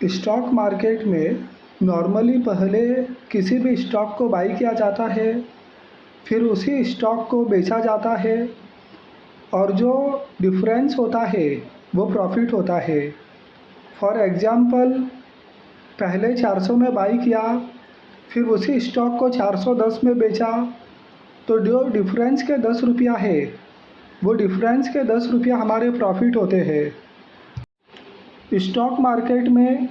Stock market में normally पहले किसी भी स्टॉक को बाई किया जाता है, फिर उसी स्टॉक को बेचा जाता है और जो डिफरेंस होता है वो प्रॉफिट होता है। फॉर एग्ज़ाम्पल, पहले 400 में बाई किया, फिर उसी स्टॉक को 410 में बेचा, तो जो डिफरेंस के 10 रुपया है वो डिफरेंस के 10 रुपया हमारे प्रॉफिट होते हैं। स्टॉक मार्केट में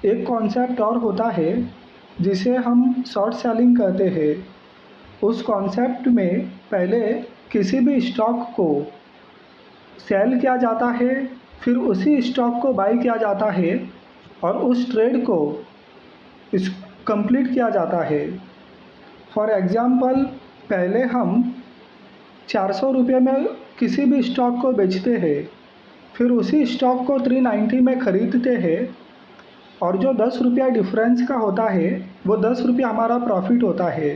एक कॉन्सेप्ट और होता है जिसे हम शॉर्ट सेलिंग कहते हैं। उस कॉन्सेप्ट में पहले किसी भी स्टॉक को सेल किया जाता है, फिर उसी स्टॉक को बाई किया जाता है और उस ट्रेड को कंप्लीट किया जाता है। फॉर एग्ज़ाम्पल, पहले हम 400 रुपये में किसी भी स्टॉक को बेचते हैं, फिर उसी स्टॉक को 390 में ख़रीदते हैं और जो 10 रुपया डिफरेंस का होता है वो 10 रुपया हमारा प्रॉफिट होता है।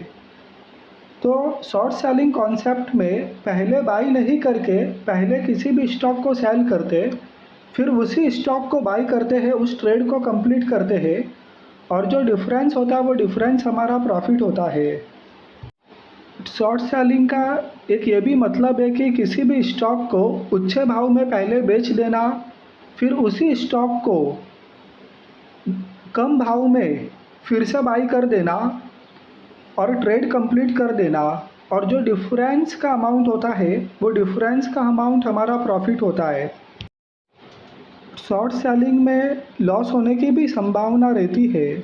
तो शॉर्ट सेलिंग कॉन्सेप्ट में पहले बाई नहीं करके पहले किसी भी स्टॉक को सेल करते, फिर उसी स्टॉक को बाई करते हैं, उस ट्रेड को कंप्लीट करते हैं और जो डिफरेंस होता है वो डिफरेंस हमारा प्रॉफिट होता है। शॉर्ट सेलिंग का एक ये भी मतलब है कि किसी भी स्टॉक को उच्च भाव में पहले बेच देना, फिर उसी स्टॉक को कम भाव में फिर से बाई कर देना और ट्रेड कंप्लीट कर देना और जो डिफरेंस का अमाउंट होता है वो डिफरेंस का अमाउंट हमारा प्रॉफिट होता है। शॉर्ट सेलिंग में लॉस होने की भी संभावना रहती है।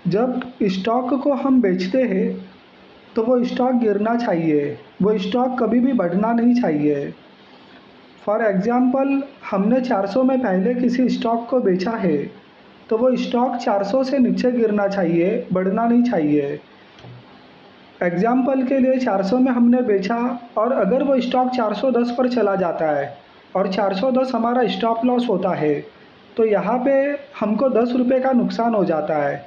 जब स्टॉक को हम बेचते हैं तो वो स्टॉक गिरना चाहिए, वो स्टॉक कभी भी बढ़ना नहीं चाहिए। फॉर एग्ज़ाम्पल, हमने 400 में पहले किसी स्टॉक को बेचा है तो वो स्टॉक 400 से नीचे गिरना चाहिए, बढ़ना नहीं चाहिए। एग्ज़ाम्पल के लिए 400 में हमने बेचा और अगर वो स्टॉक 410 पर चला जाता है और 410 हमारा स्टॉप लॉस होता है, तो यहाँ पे हमको 10 रुपये का नुकसान हो जाता है,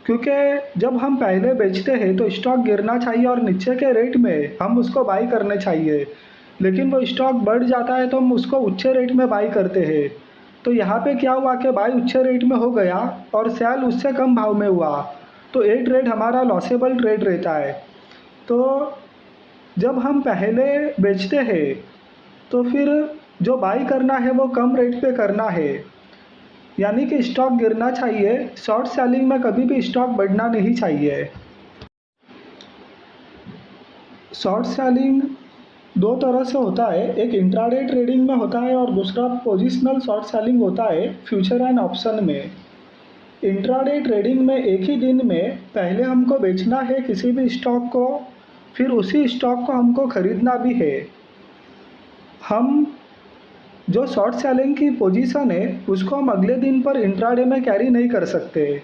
क्योंकि जब हम पहले बेचते हैं तो स्टॉक गिरना चाहिए और नीचे के रेट में हम उसको बाई करने चाहिए, लेकिन वो स्टॉक बढ़ जाता है तो हम उसको उच्च रेट में बाई करते हैं। तो यहाँ पे क्या हुआ कि बाई उच्च रेट में हो गया और सेल उससे कम भाव में हुआ, तो ये ट्रेड हमारा लॉसेबल ट्रेड रहता है। तो जब हम पहले बेचते हैं तो फिर जो बाई करना है वो कम रेट पे करना है, यानी कि स्टॉक गिरना चाहिए। शॉर्ट सेलिंग में कभी भी स्टॉक बढ़ना नहीं चाहिए। शॉर्ट सेलिंग दो तरह से होता है, एक इंट्राडे ट्रेडिंग में होता है और दूसरा पोजिशनल शॉर्ट सेलिंग होता है फ्यूचर एंड ऑप्शन में। इंट्राडे ट्रेडिंग में एक ही दिन में पहले हमको बेचना है किसी भी स्टॉक को, फिर उसी स्टॉक को हमको ख़रीदना भी है। हम जो शॉर्ट सेलिंग की पोजीशन है उसको हम अगले दिन पर इंट्राडे में कैरी नहीं कर सकते,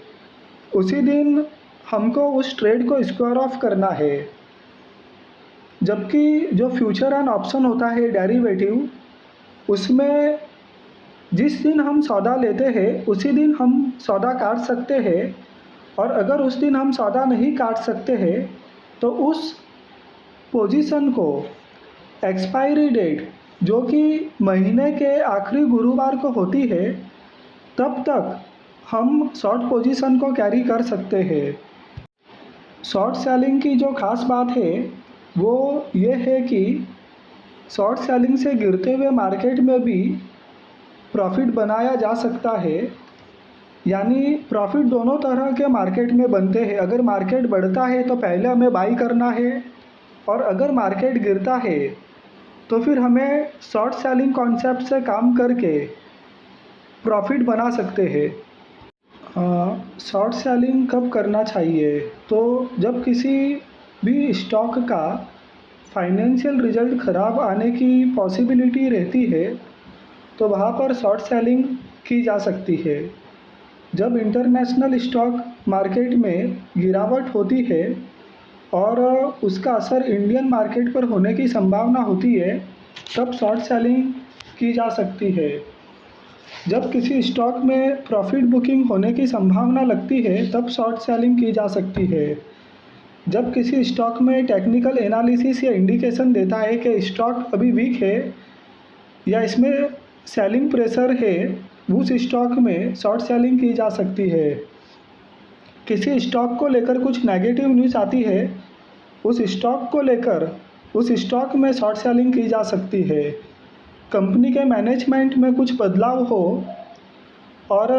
उसी दिन हमको उस ट्रेड को स्क्वायर ऑफ करना है। जबकि जो फ्यूचर एंड ऑप्शन होता है डेरिवेटिव, उसमें जिस दिन हम सौदा लेते हैं उसी दिन हम सौदा काट सकते हैं और अगर उस दिन हम सौदा नहीं काट सकते हैं तो उस पोजीशन को एक्सपायरी डेट जो कि महीने के आखिरी गुरुवार को होती है, तब तक हम शॉर्ट पोजीशन को कैरी कर सकते हैं। शॉर्ट सेलिंग की जो ख़ास बात है वो ये है कि शॉर्ट सेलिंग से गिरते हुए मार्केट में भी प्रॉफिट बनाया जा सकता है, यानी प्रॉफिट दोनों तरह के मार्केट में बनते हैं। अगर मार्केट बढ़ता है तो पहले हमें बाई करना है और अगर मार्केट गिरता है तो फिर हमें शॉर्ट सेलिंग कॉन्सेप्ट से काम करके प्रॉफिट बना सकते हैं। शॉर्ट सेलिंग कब करना चाहिए? तो जब किसी भी स्टॉक का फाइनेंशियल रिजल्ट ख़राब आने की पॉसिबिलिटी रहती है तो वहाँ पर शॉर्ट सेलिंग की जा सकती है। जब इंटरनेशनल स्टॉक मार्केट में गिरावट होती है और उसका असर इंडियन मार्केट पर होने की संभावना होती है, तब शॉर्ट सेलिंग की जा सकती है। जब किसी स्टॉक में प्रॉफिट बुकिंग होने की संभावना लगती है तब शॉर्ट सेलिंग की जा सकती है। जब किसी स्टॉक में टेक्निकल एनालिसिस या इंडिकेशन देता है कि स्टॉक अभी वीक है या इसमें सेलिंग प्रेशर है, उस स्टॉक में शॉर्ट सेलिंग की जा सकती है। किसी स्टॉक को लेकर कुछ नेगेटिव न्यूज़ आती है, उस स्टॉक को लेकर उस स्टॉक में शॉर्ट सेलिंग की जा सकती है। कंपनी के मैनेजमेंट में कुछ बदलाव हो और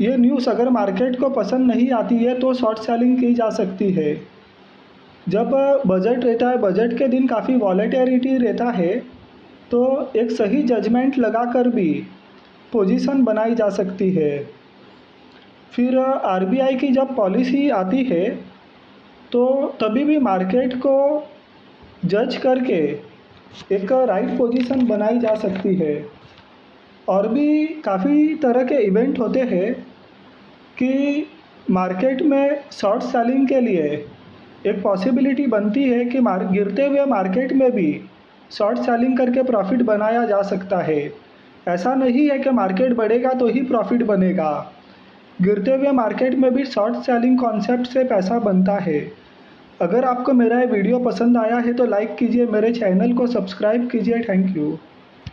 ये न्यूज़ अगर मार्केट को पसंद नहीं आती है तो शॉर्ट सेलिंग की जा सकती है। जब बजट रहता है, बजट के दिन काफ़ी वॉलेटिलिटी रहता है, तो एक सही जजमेंट लगाकर भी पोजीशन बनाई जा सकती है। फिर आरबीआई की जब पॉलिसी आती है तो तभी भी मार्केट को जज करके एक राइट पोजीशन बनाई जा सकती है। और भी काफ़ी तरह के इवेंट होते हैं कि मार्केट में शॉर्ट सेलिंग के लिए एक पॉसिबिलिटी बनती है कि गिरते हुए मार्केट में भी शॉर्ट सेलिंग करके प्रॉफिट बनाया जा सकता है। ऐसा नहीं है कि मार्केट बढ़ेगा तो ही प्रॉफिट बनेगा, गिरते हुए मार्केट में भी शॉर्ट सेलिंग कॉन्सेप्ट से पैसा बनता है। अगर आपको मेरा ये वीडियो पसंद आया है तो लाइक कीजिए, मेरे चैनल को सब्सक्राइब कीजिए। Thank you.